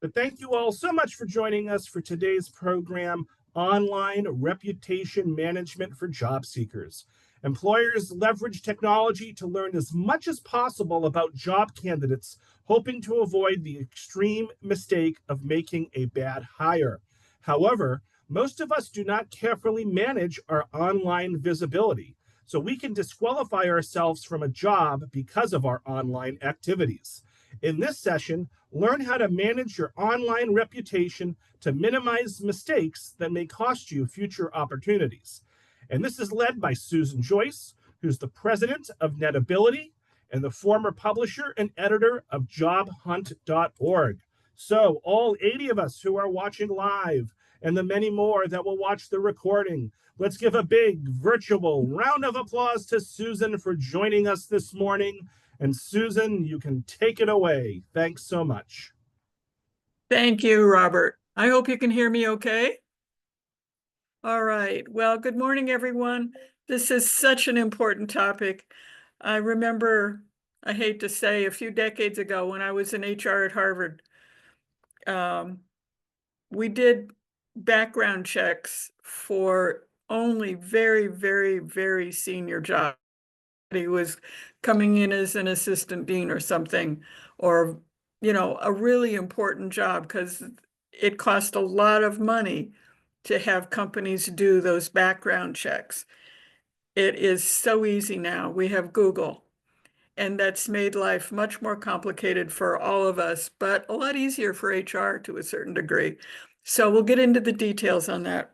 But thank you all so much for joining us for today's program, Online Reputation Management for Job Seekers. Employers leverage technology to learn as much as possible about job candidates, hoping to avoid the extreme mistake of making a bad hire. However, most of us do not carefully manage our online visibility, so we can disqualify ourselves from a job because of our online activities. In this session, learn how to manage your online reputation to minimize mistakes that may cost you future opportunities. And this is led by Susan Joyce, who's the president of NETability and the former publisher and editor of jobhunt.org. So, all 80 of us who are watching live and the many more that will watch the recording, let's give a big virtual round of applause to Susan for joining us this morning. And Susan, you can take it away. Thanks so much. Thank you, Robert. I hope you can hear me okay. All right. Well, good morning, everyone. This is such an important topic. I remember, I hate to say, a few decades ago when I was in HR at Harvard, we did background checks for only very, very, very senior jobs. He was coming in as an assistant dean or something, or, a really important job because it cost a lot of money to have companies do those background checks. It is so easy now. We have Google, and that's made life much more complicated for all of us, but a lot easier for HR to a certain degree. So we'll get into the details on that.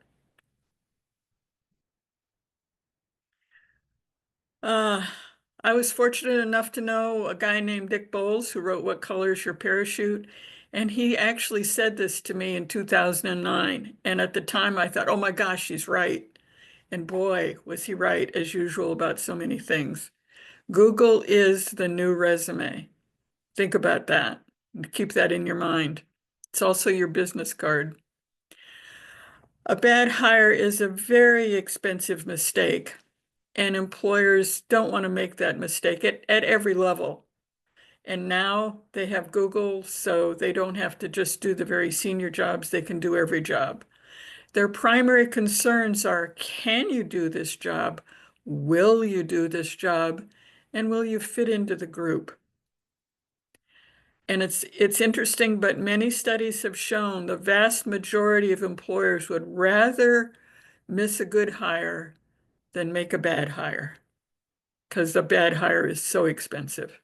I was fortunate enough to know a guy named Dick Bowles who wrote What Color's Your Parachute? And he actually said this to me in 2009. And at the time I thought, oh my gosh, he's right. And boy, was he right as usual about so many things. Google is the new resume. Think about that. Keep that in your mind. It's also your business card. A bad hire is a very expensive mistake. And employers don't want to make that mistake at every level. And now they have Google, so they don't have to just do the very senior jobs, they can do every job. Their primary concerns are, can you do this job? Will you do this job? And will you fit into the group? And it's interesting, but many studies have shown the vast majority of employers would rather miss a good hire than make a bad hire, because the bad hire is so expensive.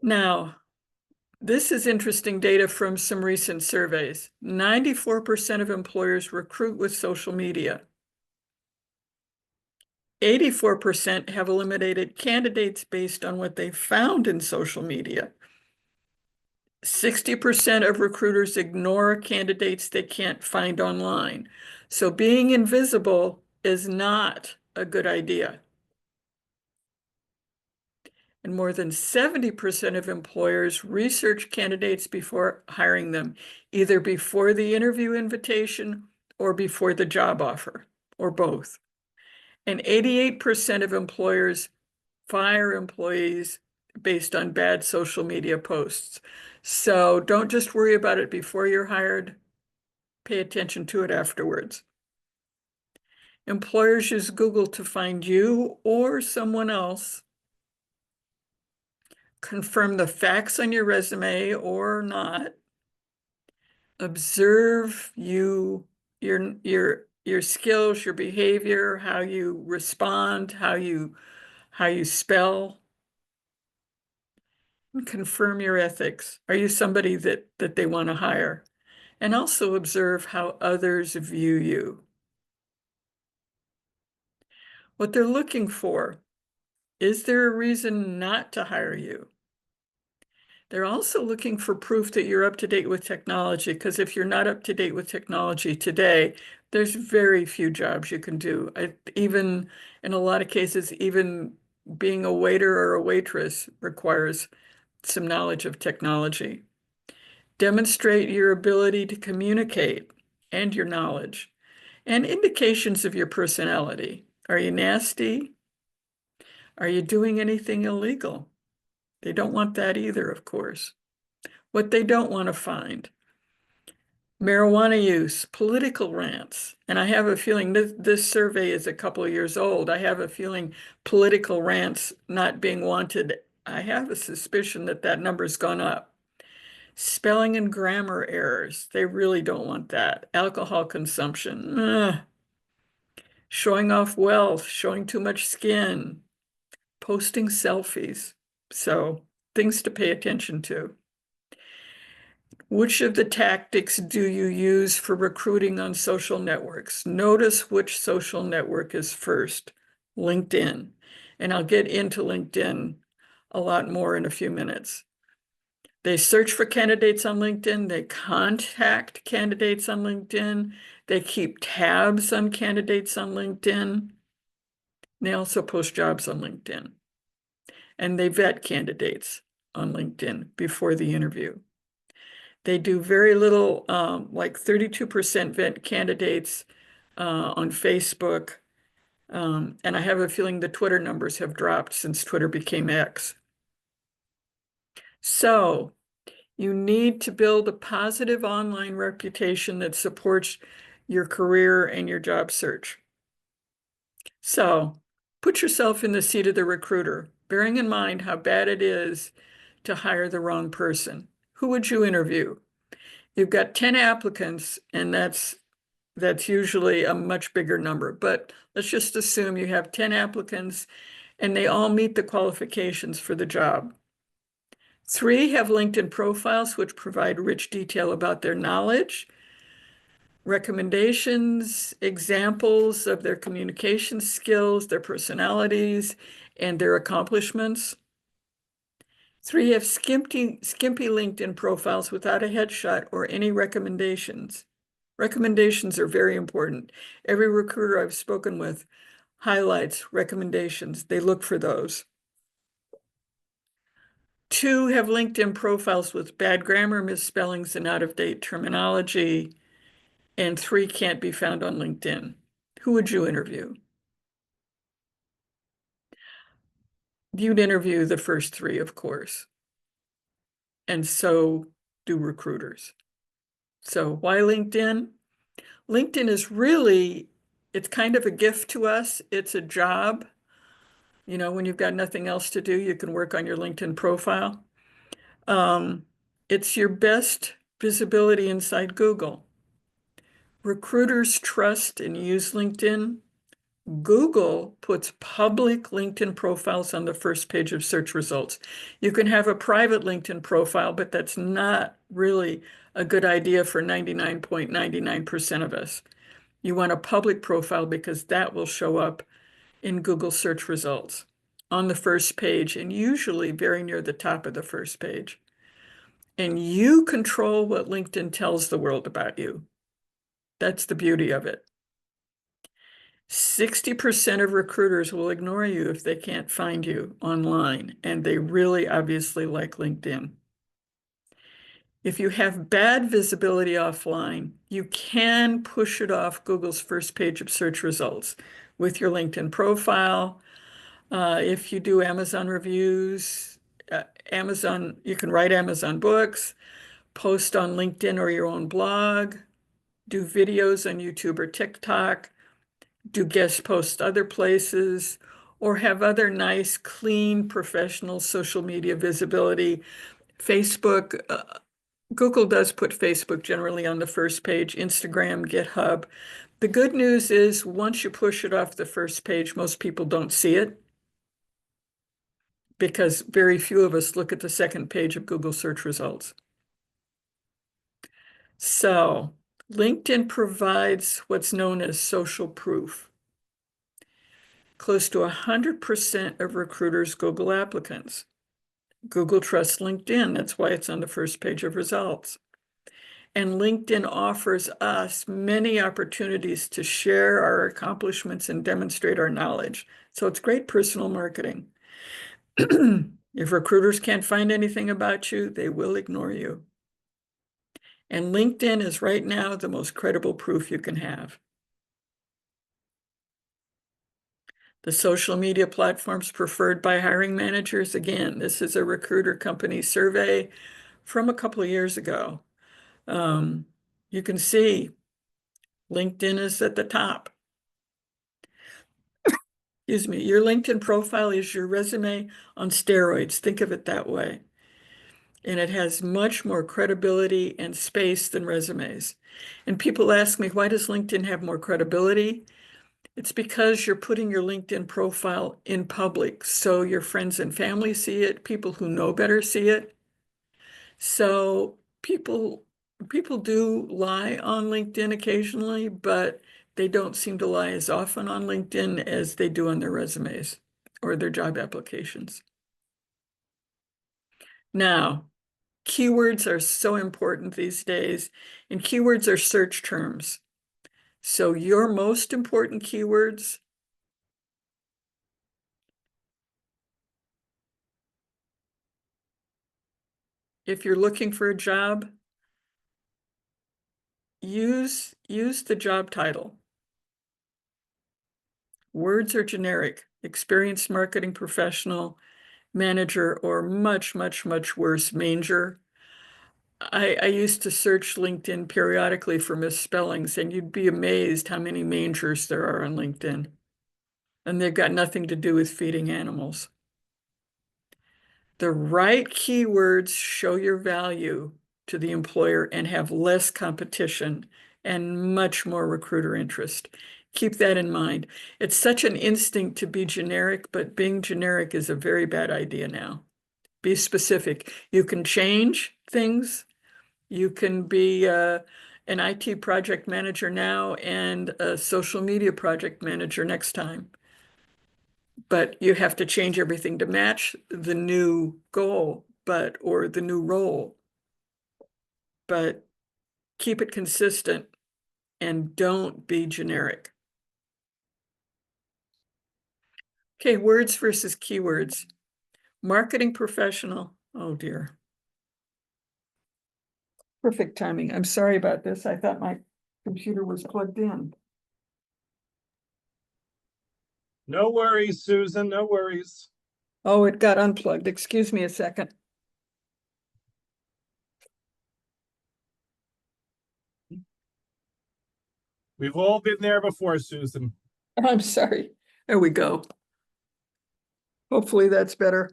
Now, this is interesting data from some recent surveys. 94% of employers recruit with social media. 84% have eliminated candidates based on what they found in social media. 60% of recruiters ignore candidates they can't find online. So being invisible is not a good idea. And more than 70% of employers research candidates before hiring them, either before the interview invitation or before the job offer, or both. And 88% of employers fire employees based on bad social media posts. So don't just worry about it before you're hired. Pay attention to it afterwards. Employers use Google to find you or someone else, confirm the facts on your resume or not, observe your skills, your behavior, how you respond, how you spell, and confirm your ethics. Are you somebody that they want to hire? And also observe how others view you. What they're looking for. Is there a reason not to hire you? They're also looking for proof that you're up to date with technology, because if you're not up to date with technology today, there's very few jobs you can do. Even in a lot of cases, even being a waiter or a waitress requires some knowledge of technology. Demonstrate your ability to communicate and your knowledge, and indications of your personality. Are you nasty? Are you doing anything illegal? They don't want that either, of course. what they don't want to find. Marijuana use, political rants. And I have a feeling this survey is a couple of years old. I have a feeling political rants not being wanted. I have a suspicion that that number's gone up. Spelling and grammar errors. They really don't want that. Alcohol consumption. Showing off wealth, showing too much skin, posting selfies. So things to pay attention to. Which of the tactics do you use for recruiting on social networks? Notice which social network is first, LinkedIn. And I'll get into LinkedIn a lot more in a few minutes. They search for candidates on LinkedIn. They contact candidates on LinkedIn. They keep tabs on candidates on LinkedIn. They also post jobs on LinkedIn. And they vet candidates on LinkedIn before the interview. They do very little, like 32% vet candidates on Facebook. And I have a feeling the Twitter numbers have dropped since Twitter became X. So you need to build a positive online reputation that supports your career and your job search. So put yourself in the seat of the recruiter, bearing in mind how bad it is to hire the wrong person. Who would you interview? You've got 10 applicants, and that's usually a much bigger number. But let's just assume you have 10 applicants and they all meet the qualifications for the job. 3 have LinkedIn profiles, which provide rich detail about their knowledge, recommendations, examples of their communication skills, their personalities, and their accomplishments. 3 have skimpy LinkedIn profiles without a headshot or any recommendations. Recommendations are very important. Every recruiter I've spoken with highlights recommendations. They look for those. 2 have LinkedIn profiles with bad grammar, misspellings, and out-of-date terminology. And 3 can't be found on LinkedIn. Who would you interview? You'd interview the first 3, of course. And so do recruiters. So why LinkedIn? LinkedIn is really, it's kind of a gift to us. It's a job. You know, when you've got nothing else to do, you can work on your LinkedIn profile. It's your best visibility inside Google. Recruiters trust and use LinkedIn. Google puts public LinkedIn profiles on the first page of search results. You can have a private LinkedIn profile, but that's not really a good idea for 99.99% of us. You want a public profile because that will show up in Google search results on the first page and usually very near the top of the first page. And you control what LinkedIn tells the world about you. That's the beauty of it. 60% of recruiters will ignore you if they can't find you online, and they really obviously like LinkedIn. If you have bad visibility offline, you can push it off Google's first page of search results with your LinkedIn profile. If you do Amazon reviews, you can write Amazon books, post on LinkedIn or your own blog, do videos on YouTube or TikTok, do guest posts other places, or have other nice, clean, professional social media visibility. Facebook, Google does put Facebook generally on the first page, Instagram, GitHub. The good news is once you push it off the first page, most people don't see it because very few of us look at the second page of Google search results. So LinkedIn provides what's known as social proof. Close to 100% of recruiters Google applicants. Google trusts LinkedIn. That's why it's on the first page of results. And LinkedIn offers us many opportunities to share our accomplishments and demonstrate our knowledge. So it's great personal marketing. If recruiters can't find anything about you, they will ignore you. And LinkedIn is right now the most credible proof you can have. The social media platforms preferred by hiring managers. Again, this is a recruiter company survey. from a couple of years ago. You can see LinkedIn is at the top. Excuse me, your LinkedIn profile is your resume on steroids. Think of it that way. And it has much more credibility and space than resumes. And people ask me, why does LinkedIn have more credibility? It's because you're putting your LinkedIn profile in public, so your friends and family see it, people who know better see it. So people do lie on LinkedIn occasionally, but they don't seem to lie as often on LinkedIn as they do on their resumes or their job applications. Now, keywords are so important these days, and keywords are search terms. So your most important keywords, if you're looking for a job, use the job title. Words are generic, experienced marketing professional, manager, or much, much, much worse, manger. I used to search LinkedIn periodically for misspellings, and you'd be amazed how many mangers there are on LinkedIn. And they've got nothing to do with feeding animals. The right keywords show your value to the employer and have less competition and much more recruiter interest. Keep that in mind. It's such an instinct to be generic, but being generic is a very bad idea now. Be specific. You can change things. You can be an IT project manager now and a social media project manager next time. But you have to change everything to match the new goal, or the new role. But keep it consistent and don't be generic. Okay, words versus keywords. Marketing professional. Oh dear. Perfect timing. I'm sorry about this. I thought my computer was plugged in. No worries, Susan, no worries. Oh, it got unplugged. Excuse me a second. We've all been there before, Susan. I'm sorry. There we go. Hopefully that's better.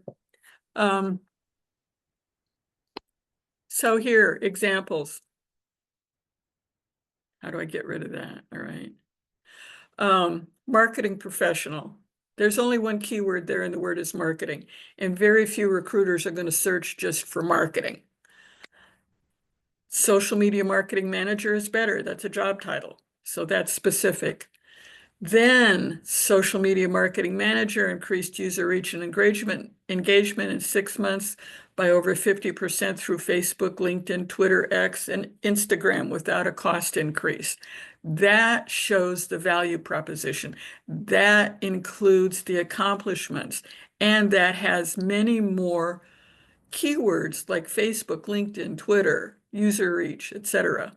So here, examples. How do I get rid of that? All right. Marketing professional. There's only one keyword there, and the word is marketing. And very few recruiters are going to search just for marketing. Social media marketing manager is better. That's a job title. So that's specific. Then social media marketing manager increased user reach and engagement in 6 months by over 50% through Facebook, LinkedIn, Twitter, X, and Instagram without a cost increase. That shows the value proposition. That includes the accomplishments, and that has many more keywords like Facebook, LinkedIn, Twitter, user reach, etc.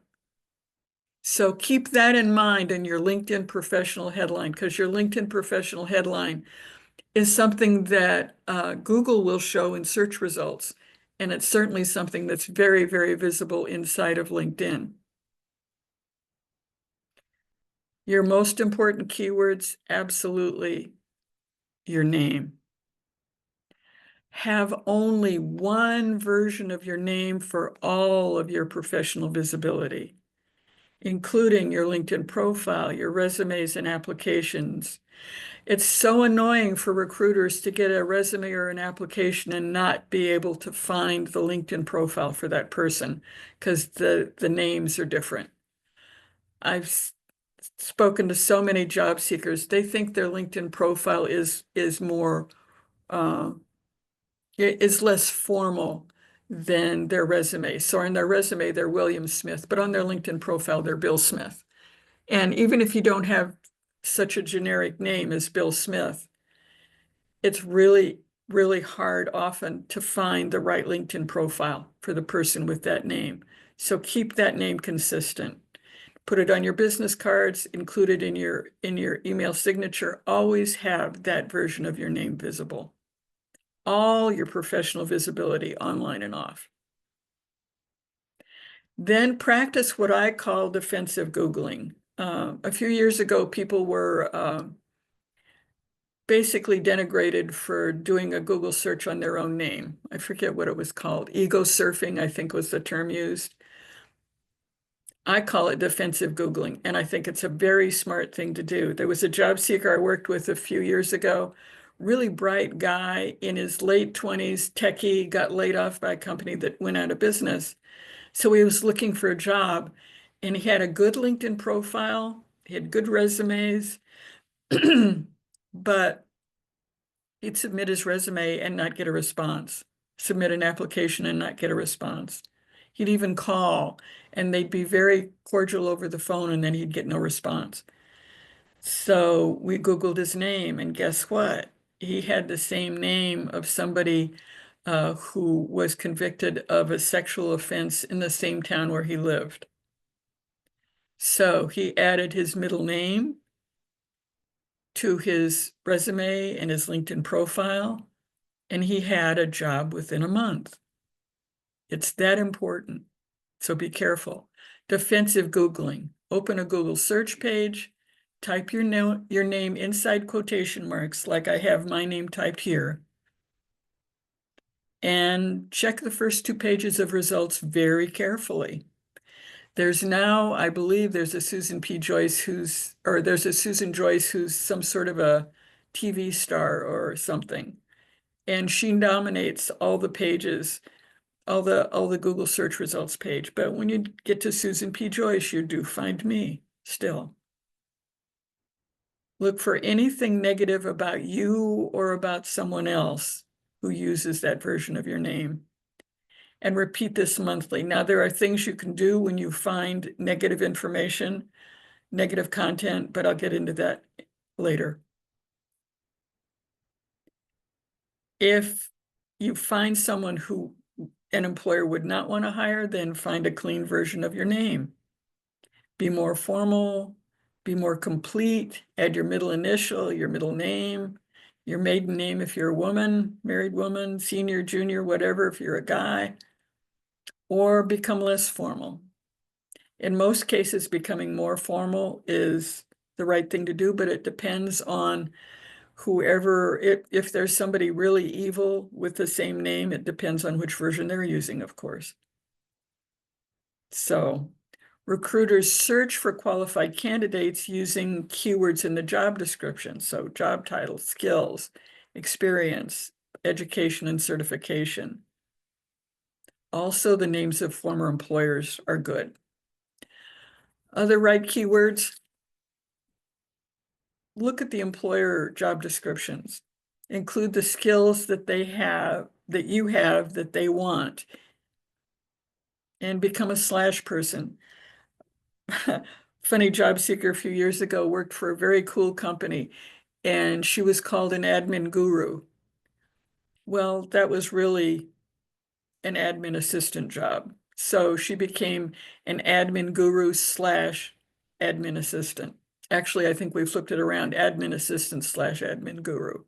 So keep that in mind in your LinkedIn professional headline, because your LinkedIn professional headline is something that Google will show in search results. And it's certainly something that's very, very visible inside of LinkedIn. Your most important keywords, absolutely your name. Have only one version of your name for all of your professional visibility, including your LinkedIn profile, your resumes and applications. It's so annoying for recruiters to get a resume or an application and not be able to find the LinkedIn profile for that person because the names are different. I've spoken to so many job seekers. They think their LinkedIn profile is more is less formal than their resume. So on their resume, they're William Smith, but on their LinkedIn profile, they're Bill Smith. And even if you don't have such a generic name as Bill Smith, it's really, really hard often to find the right LinkedIn profile for the person with that name. So keep that name consistent. Put it on your business cards, include it in your email signature. Always have that version of your name visible. All your professional visibility online and off. Then practice what I call defensive Googling. A few years ago, people were basically denigrated for doing a Google search on their own name. I forget what it was called. Ego surfing, I think was the term used. I call it defensive Googling, and I think it's a very smart thing to do. There was a job seeker I worked with a few years ago, really bright guy in his late 20s, techie, got laid off by a company that went out of business. So he was looking for a job, and he had a good LinkedIn profile, he had good resumes, but he'd submit his resume and not get a response, submit an application and not get a response. He'd even call and they'd be very cordial over the phone and then he'd get no response. So we Googled his name, and guess what? He had the same name of somebody who was convicted of a sexual offense in the same town where he lived. So he added his middle name to his resume and his LinkedIn profile, and he had a job within a month. It's that important. So be careful. Defensive Googling. Open a Google search page, type your name inside quotation marks, like I have my name typed here, and check the first 2 pages of results very carefully. There's now, I believe there's a Susan Joyce who's some sort of a TV star or something. And she dominates all the pages, all the Google search results page. But when you get to Susan Joyce, you do find me still. Look for anything negative about you or about someone else who uses that version of your name. And repeat this monthly. Now, there are things you can do when you find negative information, negative content, but I'll get into that later. If you find someone who an employer would not want to hire, then find a clean version of your name. Be more formal, be more complete, add your middle initial, your middle name, your maiden name if you're a woman, married woman, senior, junior, whatever, if you're a guy, or become less formal. In most cases, becoming more formal is the right thing to do, but it depends on whoever, if there's somebody really evil with the same name, it depends on which version they're using, of course. So recruiters search for qualified candidates using keywords in the job description. So job title, skills, experience, education, and certification. Also, the names of former employers are good. Other right keywords, look at the employer job descriptions. Include the skills that they have, that you have, that they want. And become a slash person. Funny job seeker a few years ago worked for a very cool company, and she was called an admin guru. Well, that was really an admin assistant job. So she became an admin guru slash admin assistant. Actually, I think we flipped it around, admin assistant slash admin guru.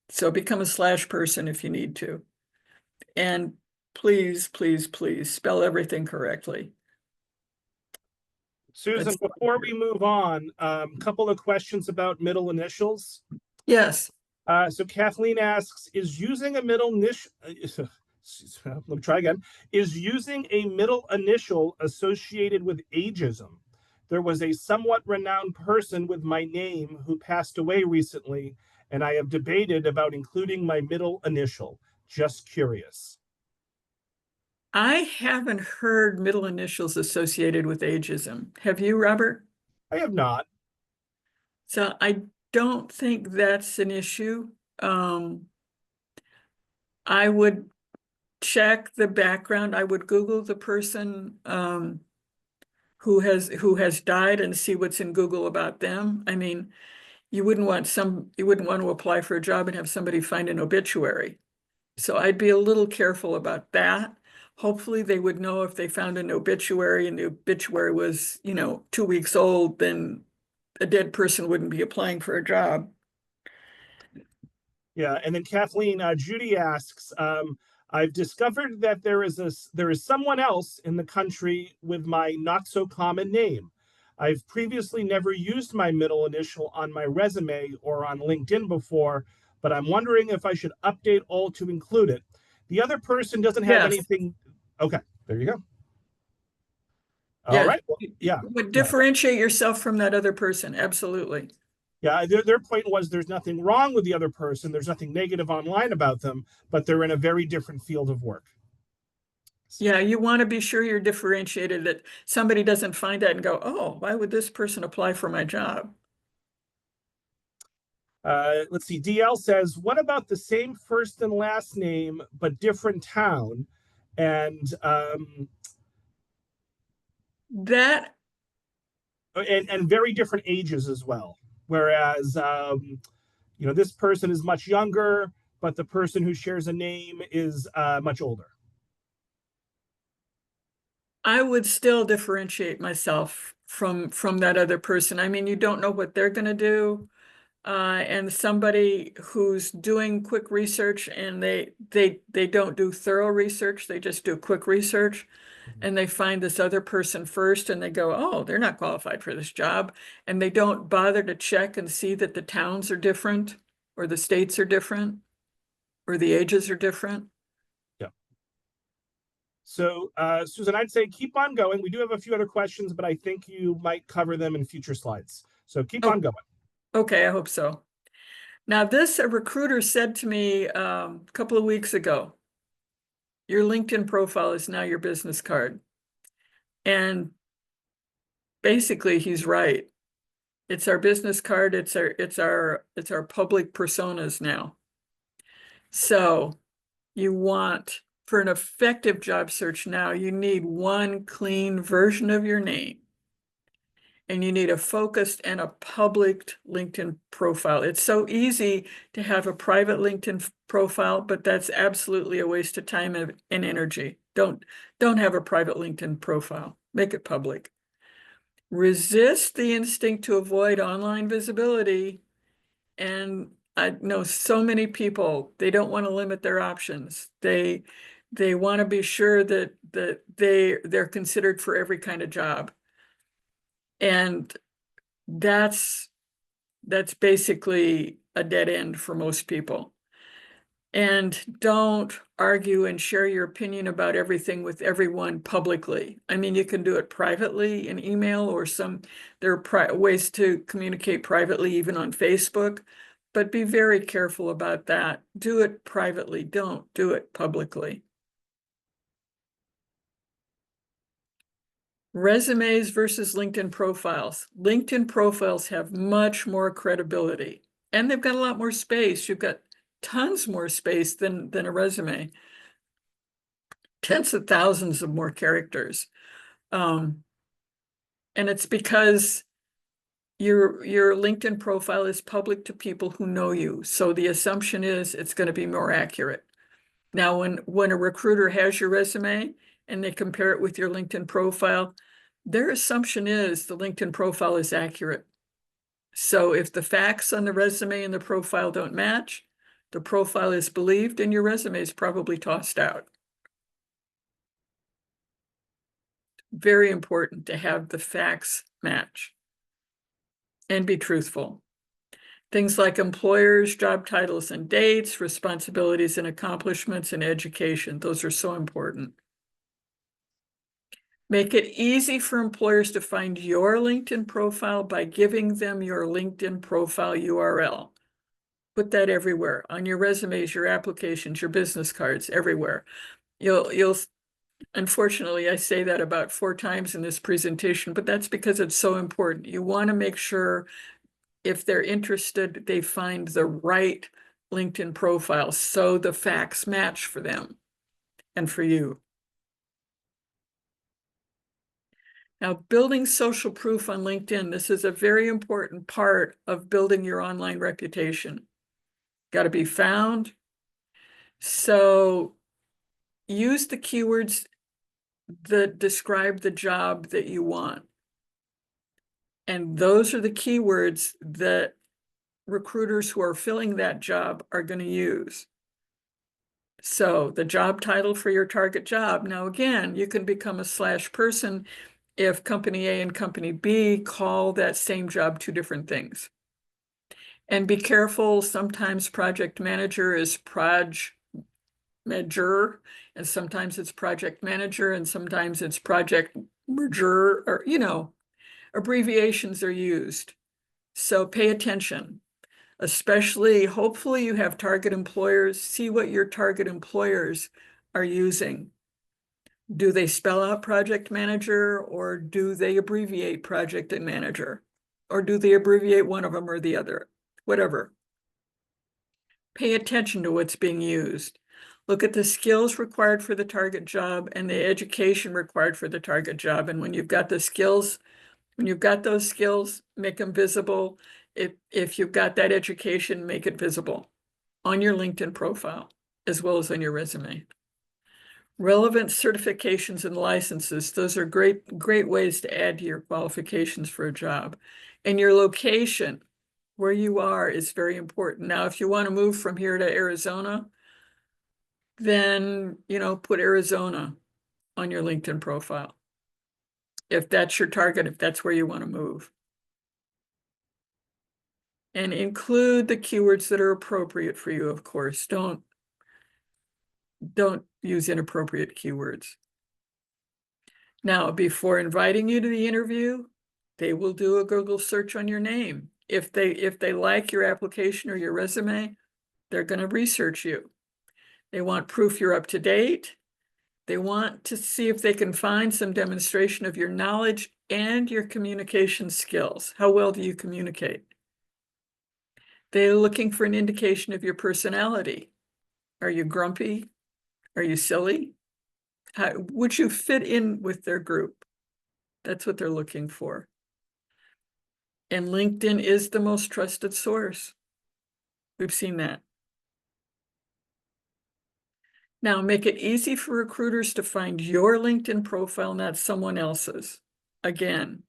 So become a slash person if you need to. And please, please, please spell everything correctly. Susan, before we move on, a couple of questions about middle initials. Yes. So Kathleen asks, is using a middle initial, let me try again, is using a middle initial associated with ageism? There was a somewhat renowned person with my name who passed away recently, and I have debated about including my middle initial. Just curious. I haven't heard middle initials associated with ageism. Have you, Robert? I have not. So I don't think that's an issue. I would check the background. I would Google the person who has died and see what's in Google about them. I mean, you wouldn't want to apply for a job and have somebody find an obituary. So I'd be a little careful about that. Hopefully they would know if they found an obituary and the obituary was, 2 weeks old, then a dead person wouldn't be applying for a job. Yeah, and then Kathleen, Judy asks, I've discovered that there is someone else in the country with my not so common name. I've previously never used my middle initial on my resume or on LinkedIn before, but I'm wondering if I should update all to include it. The other person doesn't have Yes, anything. Okay, there you go. All yes. right. Well, yeah, Would yeah, differentiate yourself from that other person. Absolutely. yeah. Their point was there's nothing wrong with the other person. There's nothing negative online about them, but they're in a very different field of work. So, Yeah, you want to be sure you're differentiated, that somebody doesn't find that and go, oh, why would this person apply for my job? let's see. DL says, what about the same first and last name but different town, and That and very different ages as well? Whereas this person is much younger, but the person who shares a name is much older. I would still differentiate myself from that other person. I mean, you don't know what they're going to do. And somebody who's doing quick research and they don't do thorough research, they just do quick research, and they find this other person first and they go, oh, they're not qualified for this job. And they don't bother to check and see that the towns are different or the states are different or the ages are different. Yeah. So, Susan, I'd say keep on going. We do have a few other questions, but I think you might cover them in future slides. So keep on Oh, going. okay, I hope so. Now, this a recruiter said to me a couple of weeks ago, your LinkedIn profile is now your business card. And basically, he's right. It's our business card. It's our public personas now. So you want, for an effective job search now, you need one clean version of your name. And you need a focused and a public LinkedIn profile. It's so easy to have a private LinkedIn profile, but that's absolutely a waste of time and energy. Don't have a private LinkedIn profile. Make it public. Resist the instinct to avoid online visibility. And I know so many people, they don't want to limit their options. They want to be sure that they're considered for every kind of job. And that's basically a dead end for most people. And don't argue and share your opinion about everything with everyone publicly. I mean, you can do it privately in email, or there are ways to communicate privately even on Facebook, but be very careful about that. Do it privately, don't do it publicly. Resumes versus LinkedIn profiles. LinkedIn profiles have much more credibility, and they've got a lot more space. You've got tons more space than a resume. Tens of thousands of more characters. And it's because your LinkedIn profile is public to people who know you. So the assumption is it's going to be more accurate. Now, when a recruiter has your resume and they compare it with your LinkedIn profile, their assumption is the LinkedIn profile is accurate. So if the facts on the resume and the profile don't match, the profile is believed and your resume is probably tossed out. Very important to have the facts match and be truthful. Things like employers, job titles and dates, responsibilities and accomplishments, and education. Those are so important. Make it easy for employers to find your LinkedIn profile by giving them your LinkedIn profile URL. Put that everywhere, on your resumes, your applications, your business cards, everywhere. You'll unfortunately, I say that about 4 times in this presentation, but that's because it's so important. You want to make sure if they're interested, they find the right LinkedIn profile so the facts match for them and for you. Now, building social proof on LinkedIn, this is a very important part of building your online reputation. Got to be found. So use the keywords that describe the job that you want. And those are the keywords that recruiters who are filling that job are going to use. So the job title for your target job. Now, again, you can become a slash person if company A and company B call that same job two different things. And be careful, sometimes project manager is proj manager, and sometimes it's project manager, and sometimes it's project merger, or, abbreviations are used. So pay attention, especially, hopefully you have target employers. See what your target employers are using. Do they spell out project manager, or do they abbreviate project and manager? Or do they abbreviate one of them or the other? Whatever. Pay attention to what's being used. Look at the skills required for the target job and the education required for the target job. And when you've got the skills, when you've got those skills, make them visible. If you've got that education, make it visible on your LinkedIn profile, as well as on your resume. Relevant certifications and licenses, those are great ways to add to your qualifications for a job. And your location, where you are, is very important. Now, if you want to move from here to Arizona, then, put Arizona on your LinkedIn profile. If that's your target, if that's where you want to move. And include the keywords that are appropriate for you, of course. Don't use inappropriate keywords. Now, before inviting you to the interview, they will do a Google search on your name. If they like your application or your resume, they're going to research you. They want proof you're up to date. They want to see if they can find some demonstration of your knowledge and your communication skills. How well do you communicate? They're looking for an indication of your personality. Are you grumpy? Are you silly? Would you fit in with their group? That's what they're looking for. And LinkedIn is the most trusted source. We've seen that. Now, make it easy for recruiters to find your LinkedIn profile, not someone else's. Again,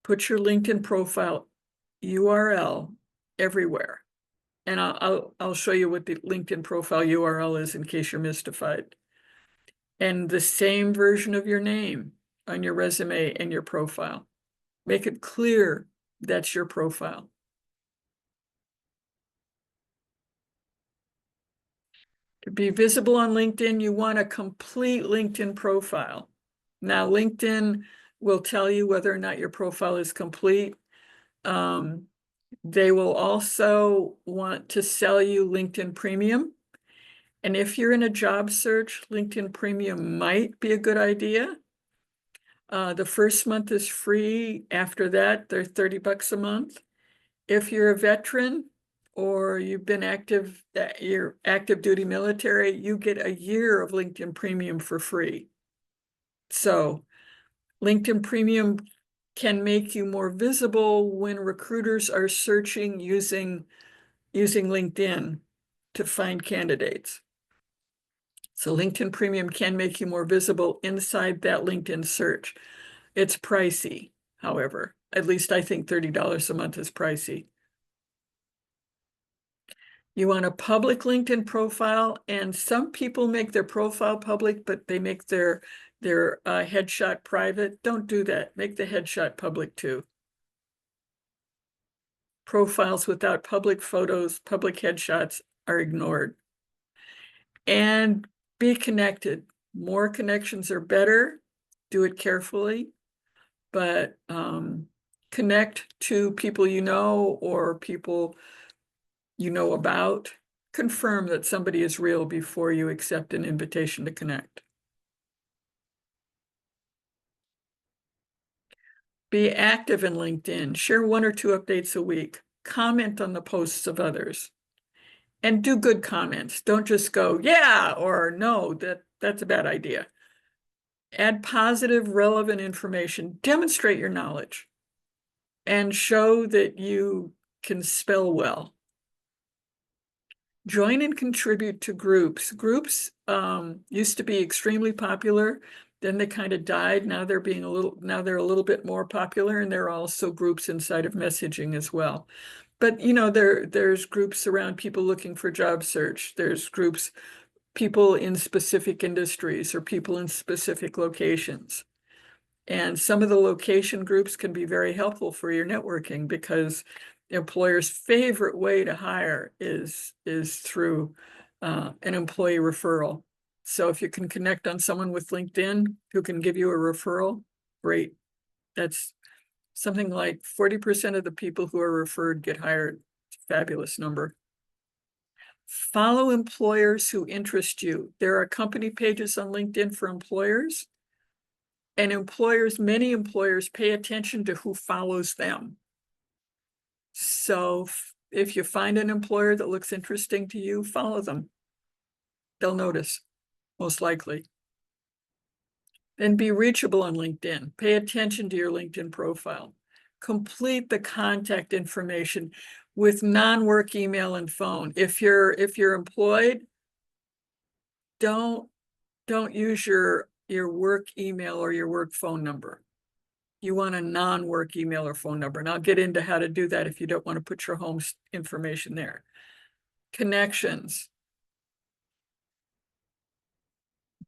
put your LinkedIn profile URL everywhere. And I'll show you what the LinkedIn profile URL is in case you're mystified. And the same version of your name on your resume and your profile. Make it clear that's your profile. To be visible on LinkedIn, you want a complete LinkedIn profile. Now, LinkedIn will tell you whether or not your profile is complete. They will also want to sell you LinkedIn Premium. And if you're in a job search, LinkedIn Premium might be a good idea. The first month is free. After that, they're $30 a month. If you're a veteran or you've been active, you're active duty military, you get a year of LinkedIn Premium for free. So LinkedIn Premium can make you more visible when recruiters are searching using LinkedIn to find candidates. So LinkedIn Premium can make you more visible inside that LinkedIn search. It's pricey, however. At least I think $30 a month is pricey. You want a public LinkedIn profile, and some people make their profile public, but they make their headshot private. Don't do that. Make the headshot public too. Profiles without public photos, public headshots are ignored. And be connected. More connections are better. Do it carefully, but connect to people you know or people you know about. Confirm that somebody is real before you accept an invitation to connect. Be active in LinkedIn. Share 1 or 2 updates a week. Comment on the posts of others. And do good comments. Don't just go, yeah, or no, that's a bad idea. Add positive, relevant information. Demonstrate your knowledge. And show that you can spell well. Join and contribute to groups. Groups used to be extremely popular. Then they kind of died. Now they're a little bit more popular, and there are also groups inside of messaging as well. But there's groups around people looking for job search. There's groups people in specific industries or people in specific locations. And some of the location groups can be very helpful for your networking, because employers' favorite way to hire is through an employee referral. So if you can connect on someone with LinkedIn who can give you a referral, great. That's something like 40% of the people who are referred get hired. It's a fabulous number. Follow employers who interest you. There are company pages on LinkedIn for employers, and many employers pay attention to who follows them. So if you find an employer that looks interesting to you, follow them. They'll notice, most likely. Then be reachable on LinkedIn. Pay attention to your LinkedIn profile. Complete the contact information with non-work email and phone. If you're employed, don't use your work email or your work phone number. You want a non-work email or phone number. And I'll get into how to do that if you don't want to put your home information there. Connections.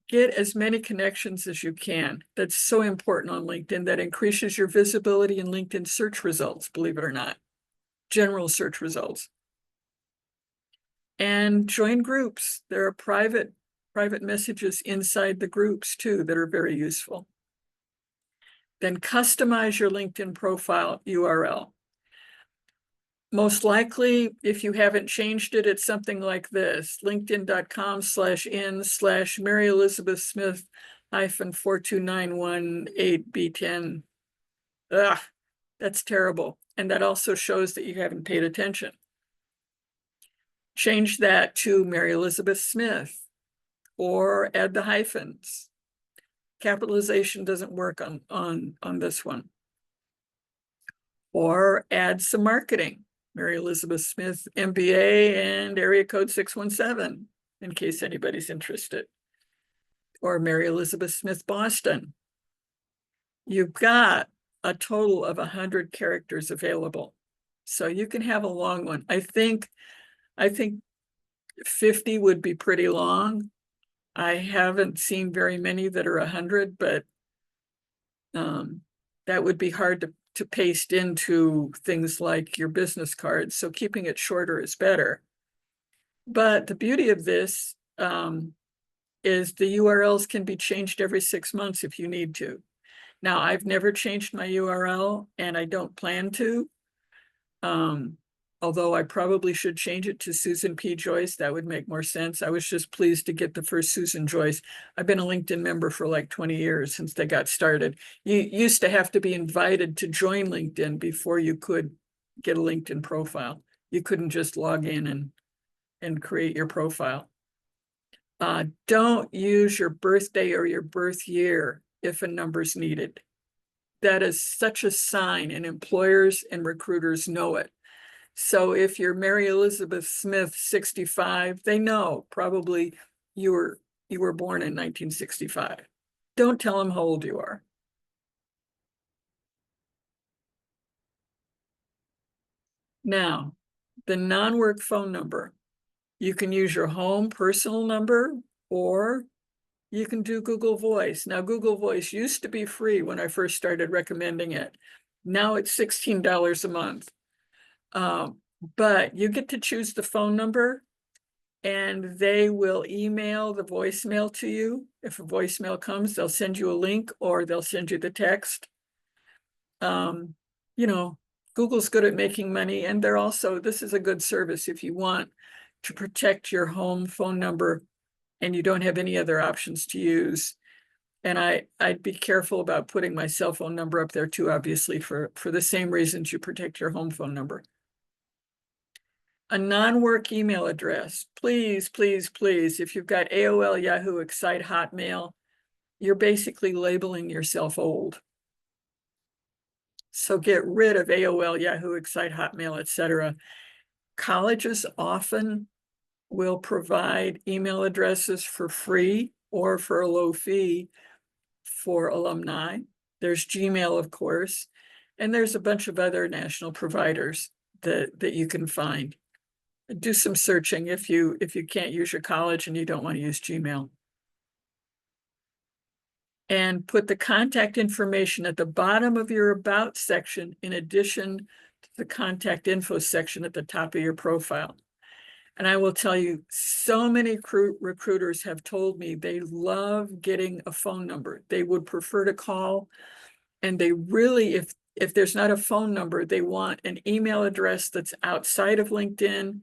Get as many connections as you can. That's so important on LinkedIn. That increases your visibility in LinkedIn search results, believe it or not, general search results. And join groups. There are private messages inside the groups too that are very useful. Then customize your LinkedIn profile URL. Most likely, if you haven't changed it, it's something like this: linkedin.com/in/Mary Elizabeth Smith -42918B10. Ugh, that's terrible. And that also shows that you haven't paid attention. Change that to Mary Elizabeth Smith, or add the hyphens. Capitalization doesn't work on this one. Or add some marketing. Mary Elizabeth Smith, MBA, and area code 617, in case anybody's interested. Or Mary Elizabeth Smith, Boston. You've got a total of 100 characters available. So you can have a long one. I think 50 would be pretty long. I haven't seen very many that are 100, but that would be hard to paste into things like your business cards. So keeping it shorter is better. But the beauty of this is the URLs can be changed every 6 months if you need to. Now, I've never changed my URL, and I don't plan to. Although I probably should change it to Susan P. Joyce. That would make more sense. I was just pleased to get the first Susan Joyce. I've been a LinkedIn member for like 20 years since they got started. You used to have to be invited to join LinkedIn before you could get a LinkedIn profile. You couldn't just log in and create your profile. Don't use your birthday or your birth year if a number's needed. That is such a sign, and employers and recruiters know it. So if you're Mary Elizabeth Smith, 65, they know probably you were born in 1965. Don't tell them how old you are. Now, the non-work phone number. You can use your home personal number, or you can do Google Voice. Now, Google Voice used to be free when I first started recommending it. Now it's $16 a month. But you get to choose the phone number, and they will email the voicemail to you. If a voicemail comes, they'll send you a link, or they'll send you the text. Google's good at making money, and this is a good service if you want to protect your home phone number and you don't have any other options to use. And I'd be careful about putting my cell phone number up there too, obviously, for the same reasons you protect your home phone number. A non-work email address. Please, please, please, if you've got AOL, Yahoo, Excite, Hotmail, you're basically labeling yourself old. So get rid of AOL, Yahoo, Excite, Hotmail, etc. Colleges often will provide email addresses for free or for a low fee for alumni. There's Gmail, of course, and there's a bunch of other national providers that you can find. Do some searching if you can't use your college and you don't want to use Gmail. And put the contact information at the bottom of your About section in addition to the contact info section at the top of your profile. And I will tell you, so many recruiters have told me they love getting a phone number. They would prefer to call, and they really, if there's not a phone number, they want an email address that's outside of LinkedIn,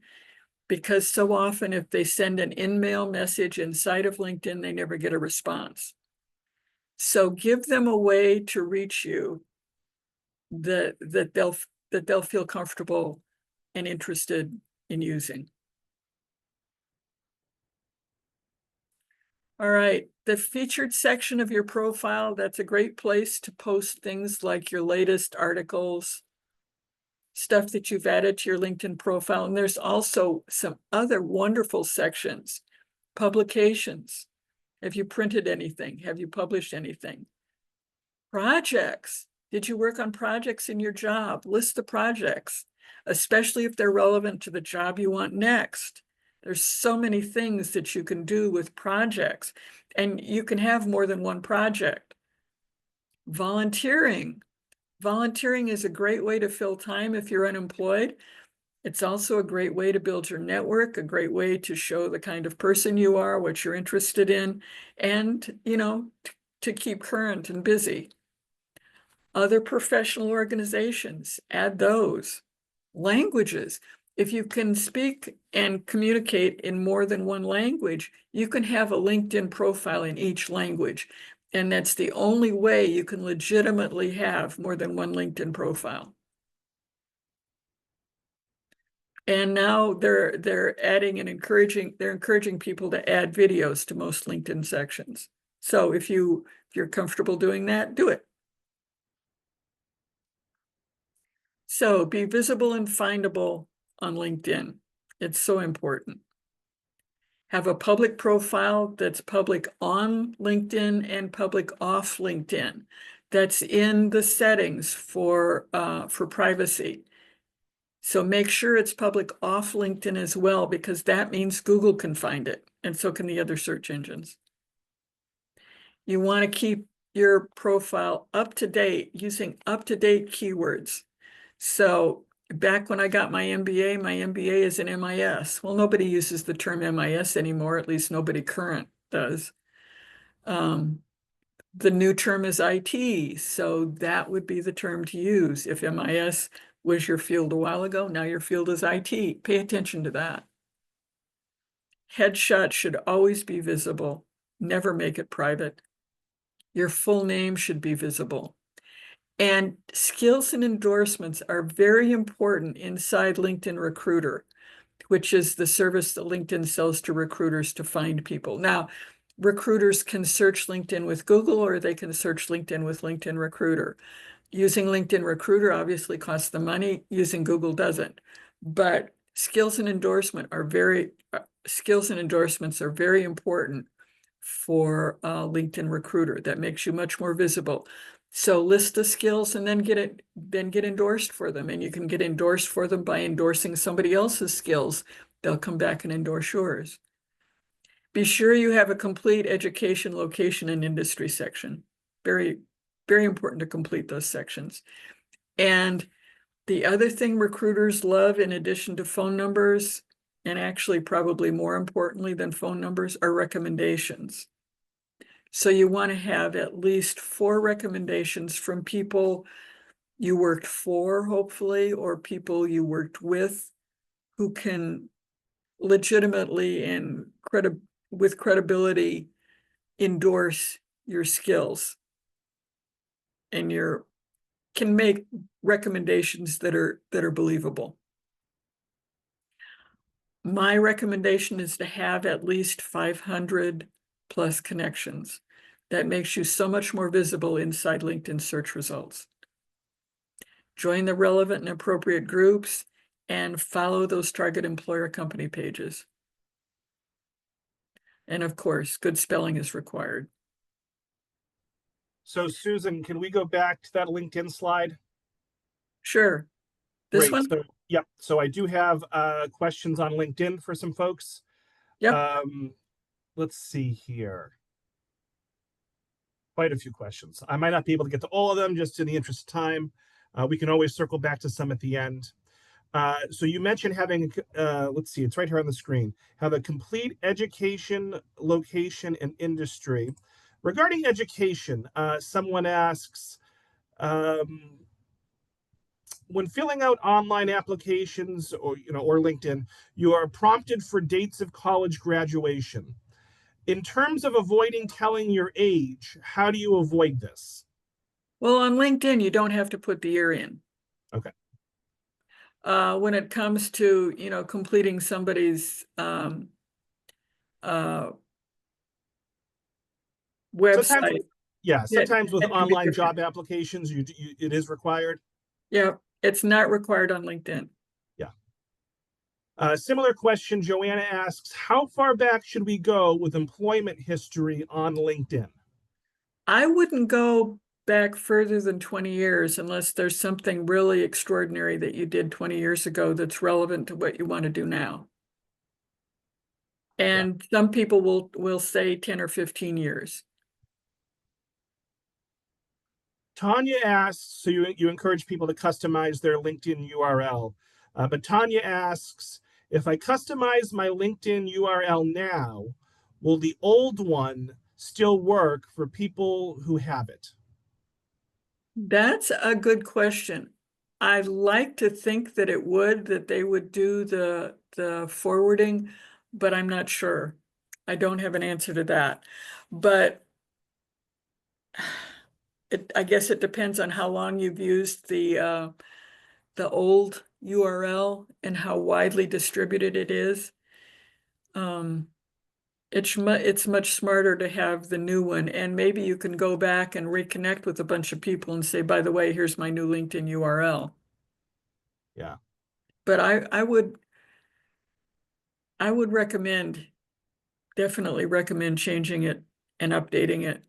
because so often if they send an in-mail message inside of LinkedIn, they never get a response. So give them a way to reach you that they'll feel comfortable and interested in using. All right, the featured section of your profile, that's a great place to post things like your latest articles, stuff that you've added to your LinkedIn profile. And there's also some other wonderful sections. Publications. Have you printed anything? Have you published anything? Projects. Did you work on projects in your job? List the projects, especially if they're relevant to the job you want next. There's so many things that you can do with projects, and you can have more than one project. Volunteering. Volunteering is a great way to fill time if you're unemployed. It's also a great way to build your network, a great way to show the kind of person you are, what you're interested in, and, to keep current and busy. Other professional organizations, add those. Languages. If you can speak and communicate in more than one language, you can have a LinkedIn profile in each language. And that's the only way you can legitimately have more than one LinkedIn profile. And now they're adding and encouraging people to add videos to most LinkedIn sections. So if you're comfortable doing that, do it. So be visible and findable on LinkedIn. It's so important. Have a public profile that's public on LinkedIn and public off LinkedIn. That's in the settings for privacy. So make sure it's public off LinkedIn as well, because that means Google can find it, and so can the other search engines. You want to keep your profile up to date using up-to-date keywords. So back when I got my MBA is in MIS. Well, nobody uses the term MIS anymore, at least nobody current does. The new term is IT, so that would be the term to use. If MIS was your field a while ago, now your field is IT. Pay attention to that. Headshot should always be visible. Never make it private. Your full name should be visible. And skills and endorsements are very important inside LinkedIn Recruiter, which is the service that LinkedIn sells to recruiters to find people. Now, recruiters can search LinkedIn with Google, or they can search LinkedIn with LinkedIn Recruiter. Using LinkedIn Recruiter obviously costs them money. Using Google doesn't. But skills and endorsements are very important for LinkedIn Recruiter. That makes you much more visible. So list the skills and then get endorsed for them. And you can get endorsed for them by endorsing somebody else's skills. They'll come back and endorse yours. Be sure you have a complete education, location, and industry section. Very, very important to complete those sections. And the other thing recruiters love, in addition to phone numbers, and actually probably more importantly than phone numbers, are recommendations. So you want to have at least 4 recommendations from people you worked for, hopefully, or people you worked with, who can legitimately and with credibility endorse your skills, and can make recommendations that are believable. My recommendation is to have at least 500 plus connections. That makes you so much more visible inside LinkedIn search results. Join the relevant and appropriate groups and follow those target employer company pages. And of course, good spelling is required. So Susan, can we go back to that LinkedIn slide? Sure. This Great. one? So Yep. So I do have questions on LinkedIn for some folks. Yep. Let's see here. Quite a few questions. I might not be able to get to all of them just in the interest of time. We can always circle back to some at the end. So you mentioned having, let's see, it's right here on the screen, have a complete education, location, and industry. Regarding education, someone asks, um, when filling out online applications or LinkedIn, you are prompted for dates of college graduation. In terms of avoiding telling your age, how do you avoid this? Well, on LinkedIn, you don't have to put the year in. Okay. When it comes to, completing somebody's uh, Sometimes, website, sometimes with that can be online different. job applications, it is required. Yeah, it's not required on LinkedIn. Yeah. Similar question, Joanna asks, how far back should we go with employment history on LinkedIn? I wouldn't go back further than 20 years unless there's something really extraordinary that you did 20 years ago that's relevant to what you want to do now. Yeah. And some people will say 10 or 15 years. Tanya asks, so you encourage people to customize their LinkedIn URL. But Tanya asks, if I customize my LinkedIn URL now, will the old one still work for people who have it? That's a good question. I'd like to think that it would, that they would do the forwarding, but I'm not sure. I don't have an answer to that. But I guess it depends on how long you've used the old URL and how widely distributed it is. Um, it's much smarter to have the new one, and maybe you can go back and reconnect with a bunch of people and say, by the way, here's my new LinkedIn URL. Yeah. But I would definitely recommend changing it and updating it.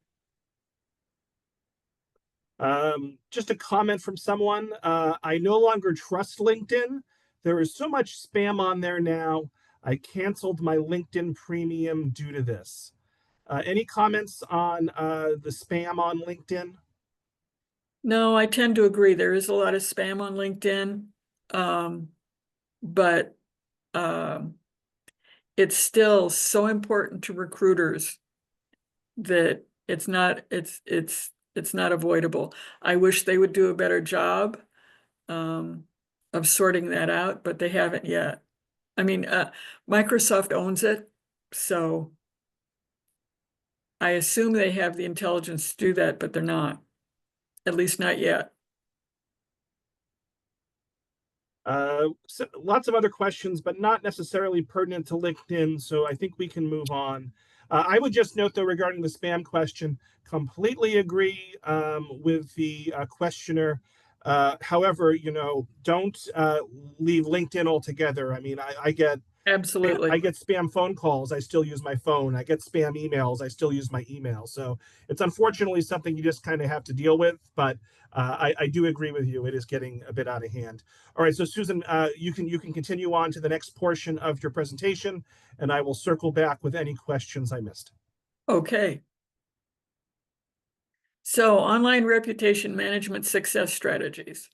Just a comment from someone. I no longer trust LinkedIn. There is so much spam on there now. I canceled my LinkedIn premium due to this. Any comments on the spam on LinkedIn? No, I tend to agree. There is a lot of spam on LinkedIn. Um, but um, it's still so important to recruiters that it's not avoidable. I wish they would do a better job um, of sorting that out, but they haven't yet. I mean, Microsoft owns it, so I assume they have the intelligence to do that, but they're not, at least not yet. So lots of other questions, but not necessarily pertinent to LinkedIn. So I think we can move on. I would just note, though, regarding the spam question, completely agree with the questioner. However, don't leave LinkedIn altogether. I mean, I get Absolutely. spam phone calls. I still use my phone. I get spam emails. I still use my email. So it's unfortunately something you just kind of have to deal with. But I do agree with you. It is getting a bit out of hand. All right. So Susan, you can continue on to the next portion of your presentation, and I will circle back with any questions I missed. Okay. So online reputation management success strategies.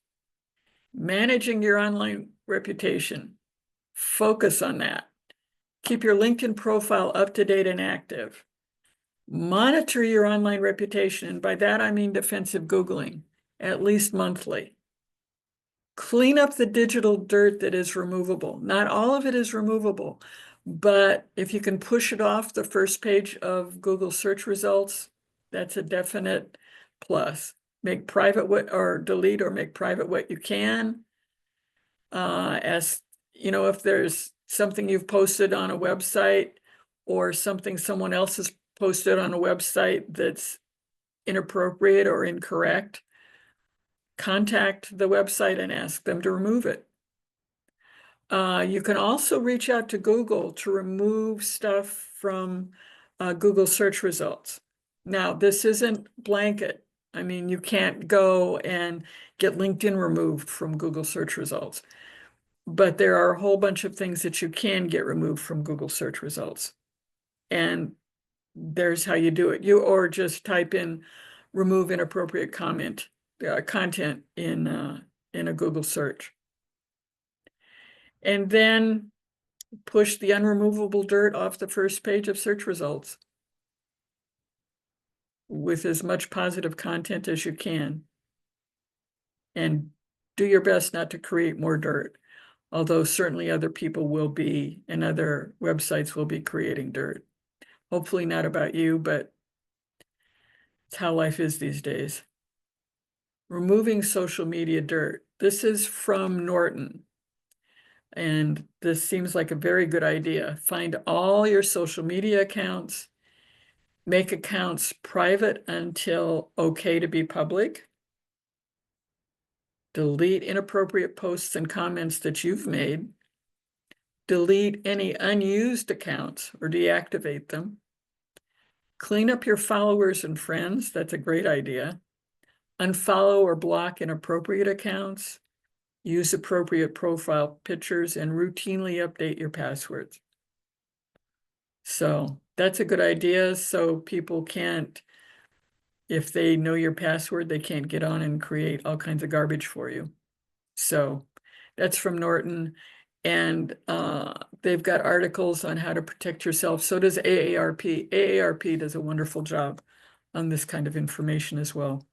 Managing your online reputation. Focus on that. Keep your LinkedIn profile up to date and active. Monitor your online reputation, and by that I mean defensive Googling, at least monthly. Clean up the digital dirt that is removable. Not all of it is removable, but if you can push it off the first page of Google search results, that's a definite plus. Make private what or delete or make private what you can. As you know, if there's something you've posted on a website or something someone else has posted on a website that's inappropriate or incorrect, contact the website and ask them to remove it. You can also reach out to Google to remove stuff from Google search results. Now, this isn't blanket. I mean, you can't go and get LinkedIn removed from Google search results. But there are a whole bunch of things that you can get removed from Google search results. And there's how you do it. Or just type in remove inappropriate content in a Google search. And then push the unremovable dirt off the first page of search results with as much positive content as you can. And do your best not to create more dirt, although certainly other people will be, and other websites will be creating dirt. Hopefully not about you, but it's how life is these days. Removing social media dirt. This is from Norton. And this seems like a very good idea. Find all your social media accounts, make accounts private until okay to be public, delete inappropriate posts and comments that you've made, delete any unused accounts or deactivate them, clean up your followers and friends. That's a great idea. Unfollow or block inappropriate accounts, use appropriate profile pictures, and routinely update your passwords. So that's a good idea. So people can't, if they know your password, they can't get on and create all kinds of garbage for you. So that's from Norton. And they've got articles on how to protect yourself. So does AARP. AARP does a wonderful job on this kind of information as well.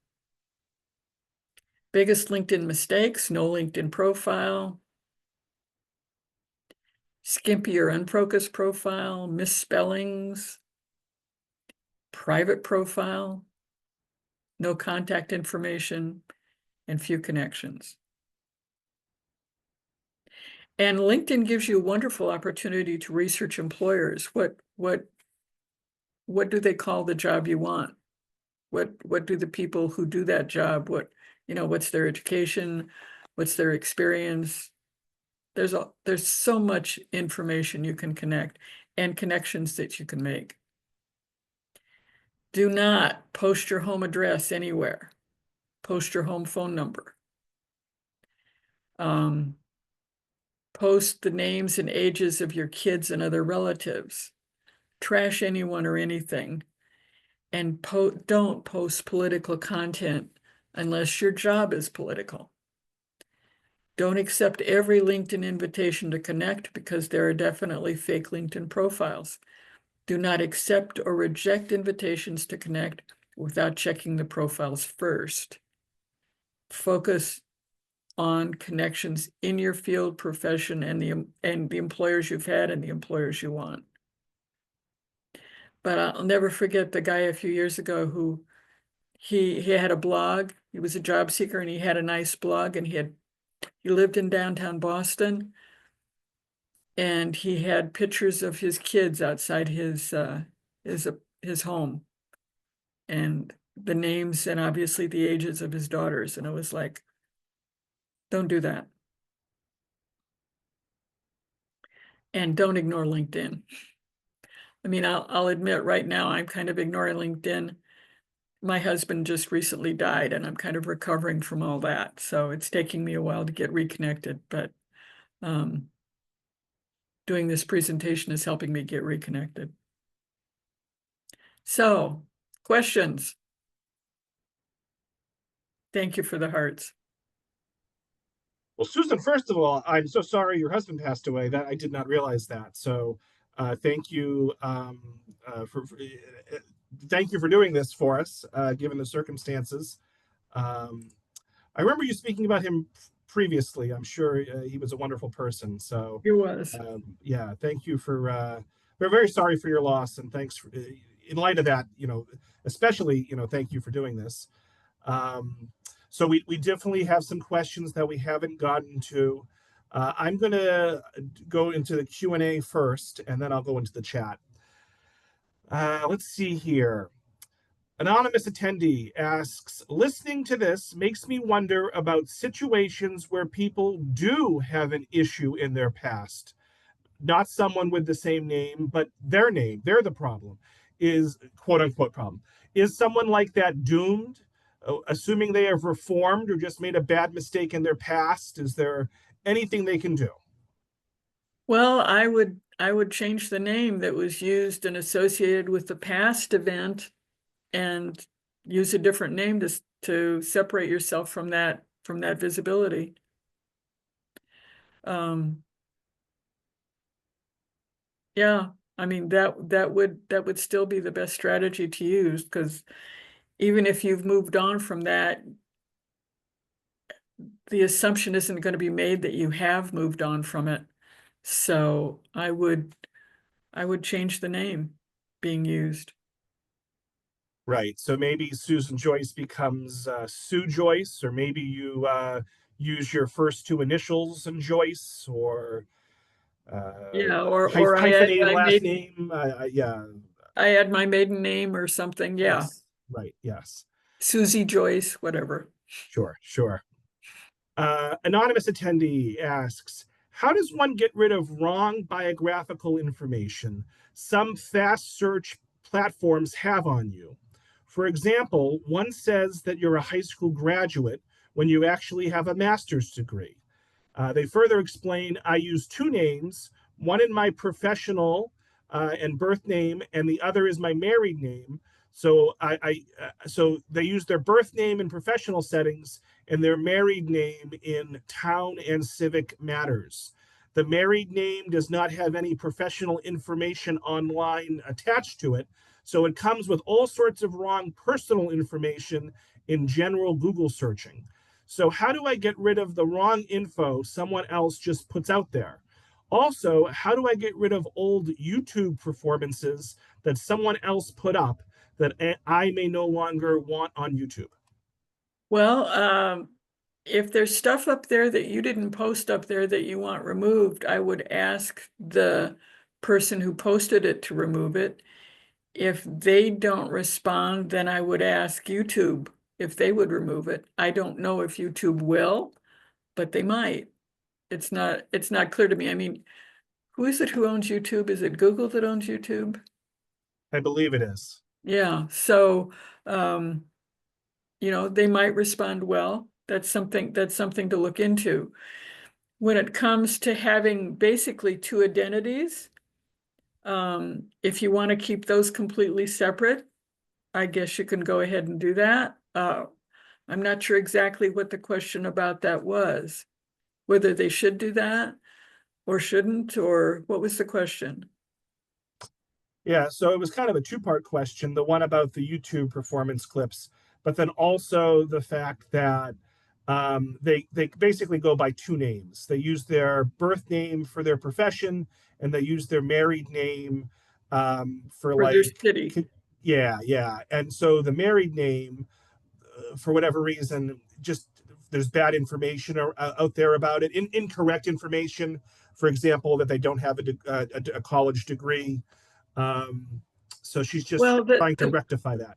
Biggest LinkedIn mistakes: no LinkedIn profile, skimpy or unfocused profile, misspellings, private profile, no contact information, and few connections. And LinkedIn gives you a wonderful opportunity to research employers. What do they call the job you want? What do the people who do that job, what's their education, what's their experience? There's so much information you can connect and connections that you can make. Do not post your home address anywhere. Post your home phone number. Post the names and ages of your kids and other relatives. Trash anyone or anything. And don't post political content unless your job is political. Don't accept every LinkedIn invitation to connect, because there are definitely fake LinkedIn profiles. Do not accept or reject invitations to connect without checking the profiles first. Focus on connections in your field, profession, and the employers you've had and the employers you want. But I'll never forget the guy a few years ago who he had a blog. He was a job seeker and he had a nice blog, and he lived in downtown Boston, and he had pictures of his kids outside his home, and the names and obviously the ages of his daughters. And I was like, don't do that. And don't ignore LinkedIn. I mean, I'll admit right now I'm kind of ignoring LinkedIn. My husband just recently died, and I'm kind of recovering from all that. So it's taking me a while to get reconnected, but doing this presentation is helping me get reconnected. So, questions? Thank you for the hearts. Well, Susan, first of all, I'm so sorry your husband passed away. That I did not realize that. So, thank you thank you for doing this for us, given the circumstances. I remember you speaking about him previously. I'm sure he was a wonderful person. So, He was. yeah, thank you for. We're very sorry for your loss, and thanks for, in light of that, especially, thank you for doing this. So we definitely have some questions that we haven't gotten to. I'm going to go into the Q&A first, and then I'll go into the chat. Let's see here. Anonymous attendee asks, listening to this makes me wonder about situations where people do have an issue in their past. Not someone with the same name, but their name. They're the problem, is quote unquote problem. Is someone like that doomed? Assuming they have reformed or just made a bad mistake in their past, is there anything they can do? Well, I would change the name that was used and associated with the past event and use a different name to separate yourself from that visibility. Um, yeah, I mean that would still be the best strategy to use, because even if you've moved on from that, the assumption isn't going to be made that you have moved on from it. So I would change the name being used. Right. So maybe Susan Joyce becomes Sue Joyce, or maybe you use your first two initials in Joyce, or Yeah, or I add hyphenate my last maiden name. Yeah. I add my maiden name or something. Yeah. Yes. Right. Yes. Susie Joyce, whatever. Sure. Sure. Anonymous attendee asks, how does one get rid of wrong biographical information some fast search platforms have on you? For example, one says that you're a high school graduate when you actually have a master's degree. They further explain, I use two names, one in my professional and birth name, and the other is my married name. So they use their birth name in professional settings and their married name in town and civic matters. The married name does not have any professional information online attached to it, so it comes with all sorts of wrong personal information in general Google searching. So, how do I get rid of the wrong info someone else just puts out there? Also, how do I get rid of old YouTube performances that someone else put up that I may no longer want on YouTube? Well, if there's stuff up there that you didn't post up there that you want removed, I would ask the person who posted it to remove it. If they don't respond, then I would ask YouTube if they would remove it. I don't know if YouTube will, but they might. It's not clear to me. I mean, who is it who owns YouTube? Is it Google that owns YouTube? I believe it is. Yeah, so um, they might respond well. That's something to look into. When it comes to having basically two identities, if you want to keep those completely separate, I guess you can go ahead and do that. I'm not sure exactly what the question about that was, whether they should do that or shouldn't, or what was the question? Yeah, so it was kind of a two-part question, the one about the YouTube performance clips, but then also the fact that they basically go by two names. They use their birth name for their profession, and they use their married name for For their like, city. yeah, yeah. And so the married name, for whatever reason, just there's bad information out there about it, incorrect information. For example, that they don't have a college degree, so she's just Well, the, trying to the rectify that.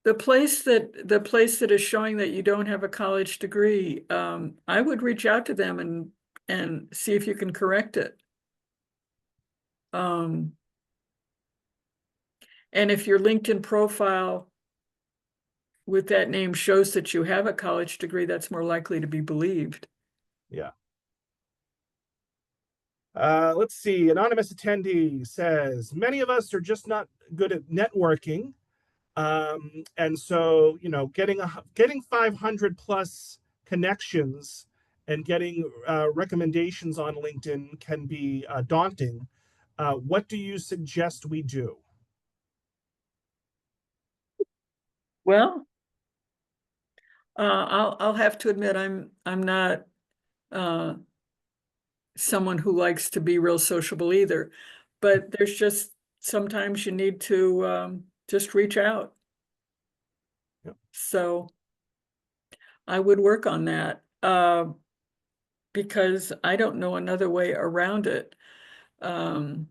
the place that is showing that you don't have a college degree, I would reach out to them and see if you can correct it. Um, and if your LinkedIn profile with that name shows that you have a college degree, that's more likely to be believed. Yeah. Let's see. Anonymous attendee says many of us are just not good at networking, and so getting 500 plus connections and getting recommendations on LinkedIn can be daunting. What do you suggest we do? Well, I'll have to admit I'm not uh, someone who likes to be real sociable either, but there's just sometimes you need to just reach out. Yep. So I would work on that because I don't know another way around it. Um,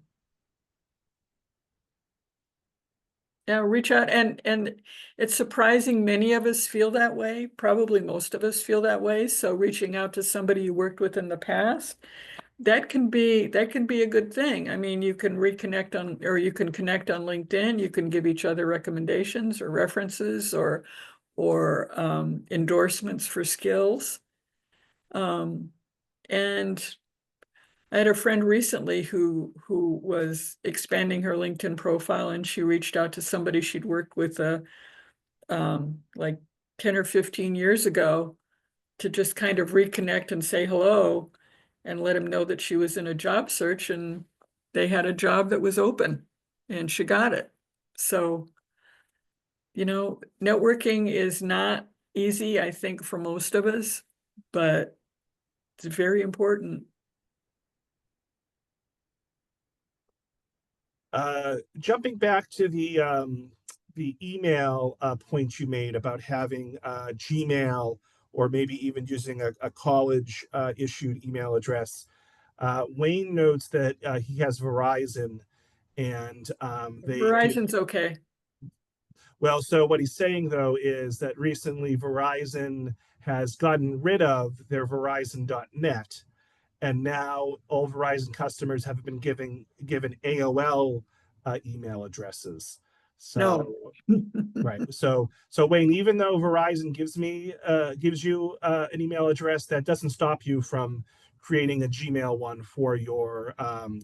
yeah, reach out, and it's surprising many of us feel that way. Probably most of us feel that way. So reaching out to somebody you worked with in the past, that can be a good thing. I mean, you can reconnect on, or you can connect on LinkedIn. You can give each other recommendations or references or endorsements for skills. And I had a friend recently who was expanding her LinkedIn profile, and she reached out to somebody she'd worked with like 10 or 15 years ago to just kind of reconnect and say hello and let him know that she was in a job search, and they had a job that was open and she got it. So, networking is not easy, I think, for most of us, but it's very important. Jumping back to the email point you made about having Gmail or maybe even using a college issued email address. Wayne notes that he has Verizon, and they give. Verizon's okay. Well, so what he's saying though is that recently Verizon has gotten rid of their Verizon.net, and now all Verizon customers have been given AOL email addresses. No. So right. So Wayne, even though Verizon gives you an email address, that doesn't stop you from creating a Gmail one for your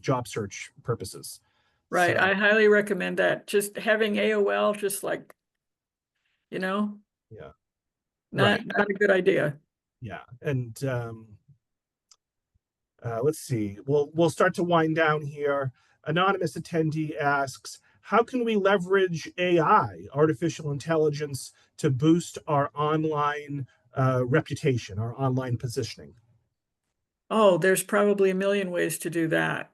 job search purposes. Right. So I highly recommend that. Just having AOL, just like, yeah, right. not a good idea. Yeah, and let's see. We'll start to wind down here. Anonymous attendee asks, how can we leverage AI, artificial intelligence, to boost our online reputation, our online positioning? Oh, there's probably a million ways to do that.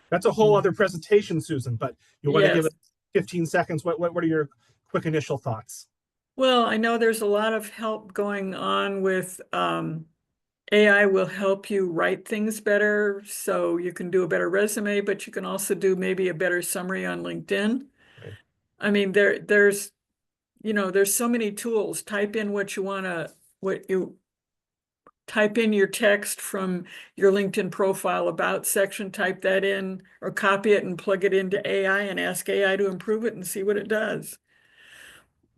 That's a whole other presentation, Susan, but you want to give Yes. it 15 seconds? What are your quick initial thoughts? Well, I know there's a lot of help going on with AI will help you write things better, so you can do a better resume, but you can also do maybe a better summary on LinkedIn. Right. I mean, there's so many tools. What you type in your text from your LinkedIn profile about section, type that in or copy it and plug it into AI and ask AI to improve it and see what it does.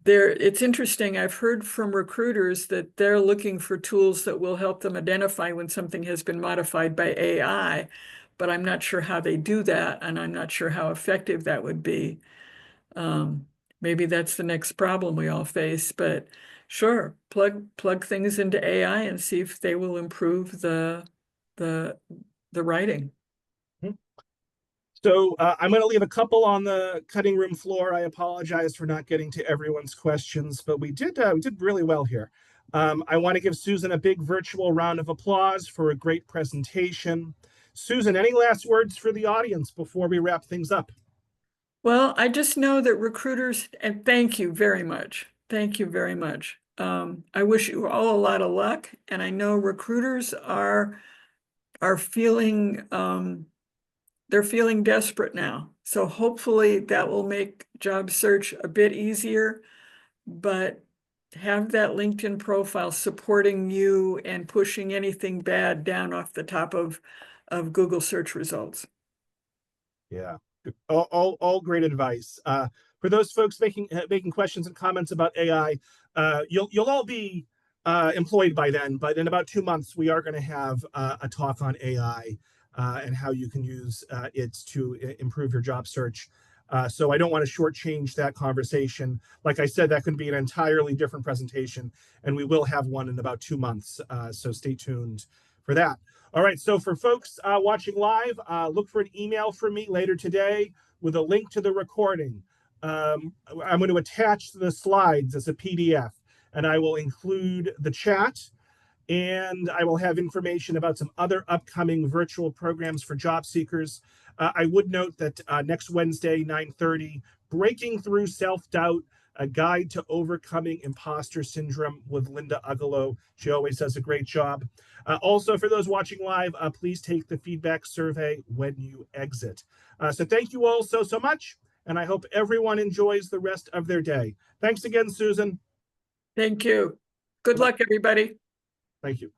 It's interesting. I've heard from recruiters that they're looking for tools that will help them identify when something has been modified by AI, but I'm not sure how they do that, and I'm not sure how effective that would be. Maybe that's the next problem we all face, but sure, plug things into AI and see if they will improve the the writing. So I'm going to leave a couple on the cutting room floor. I apologize for not getting to everyone's questions, but we did really well here. I want to give Susan a big virtual round of applause for a great presentation. Susan, any last words for the audience before we wrap things up? Well, I just know that recruiters, and thank you very much. Thank you very much. I wish you all a lot of luck, and I know recruiters are feeling they're feeling desperate now. So hopefully that will make job search a bit easier, but have that LinkedIn profile supporting you and pushing anything bad down off the top of Google search results. Yeah, all great advice. For those folks making questions and comments about AI, you'll all be employed by then. But in about 2 months, we are going to have a talk on AI and how you can use it to improve your job search. So I don't want to shortchange that conversation. Like I said, that could be an entirely different presentation, and we will have one in about 2 months. So stay tuned for that. All right, so for folks watching live, look for an email from me later today with a link to the recording. I'm going to attach the slides as a PDF, and I will include the chat, and I will have information about some other upcoming virtual programs for job seekers. I would note that next Wednesday, 9:30, Breaking Through Self-Doubt, a guide to overcoming imposter syndrome with Linda Ugolo. She always does a great job. Also, for those watching live, please take the feedback survey when you exit. So thank you all so much, and I hope everyone enjoys the rest of their day. Thanks again, Susan. Thank you. Good luck, everybody. Thank you.